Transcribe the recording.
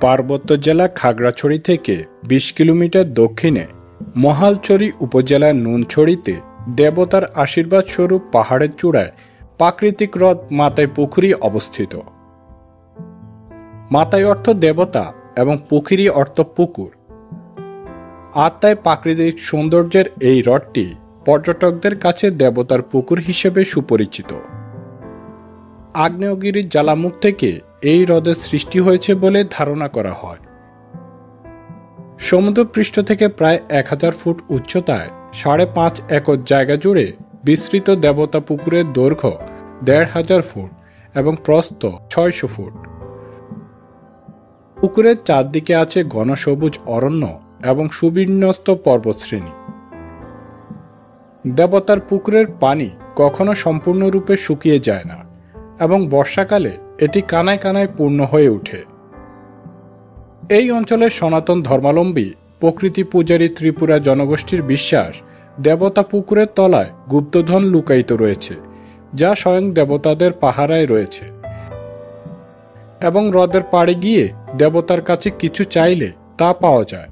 পার্বত্য জেলা খাগড়াছড়ি থেকে ২০ কিলোমিটার দক্ষিণে মহালছড়ি উপজেলার নুনছড়িতে দেবতার আশীর্বাদ স্বরূপ পাহাড়ের চূড়ায় প্রাকৃতিক হ্রদ মাতাই পুকুরি অবস্থিত। মাতাই অর্থ দেবতা এবং পুকুরি অর্থ পুকুর। আত্মায় প্রাকৃতিক সৌন্দর্যের এই হ্রদটি পর্যটকদের কাছে দেবতার পুকুর হিসেবে সুপরিচিত। আগ্নেয়গিরির জ্বালামুখ থেকে এই হ্রদের সৃষ্টি হয়েছে বলে ধারণা করা হয়। সমুদ্রপৃষ্ঠ থেকে প্রায় ১,০০০ ফুট উচ্চতায় ৫.৫ একর জায়গা জুড়ে বিস্তৃত দেবতা পুকুরের দৈর্ঘ্য ১,৫০০ ফুট এবং প্রস্থ ৬০০ ফুট। পুকুরের চারদিকে আছে ঘন সবুজ অরণ্য এবং সুবিন্যস্ত পর্বতশ্রেণী। দেবতার পুকুরের পানি কখনো সম্পূর্ণরূপে শুকিয়ে যায় না এবং বর্ষাকালে এটি কানায় কানায় পূর্ণ হয়ে ওঠে। এই অঞ্চলের সনাতন ধর্মাবলম্বী প্রকৃতি পূজারী ত্রিপুরা জনগোষ্ঠীর বিশ্বাস, দেবতা পুকুরের তলায় গুপ্তধন লুকায়িত রয়েছে, যা স্বয়ং দেবতাদের পাহারায় রয়েছে, এবং হ্রদের পাড়ে গিয়ে দেবতার কাছে কিছু চাইলে তা পাওয়া যায়।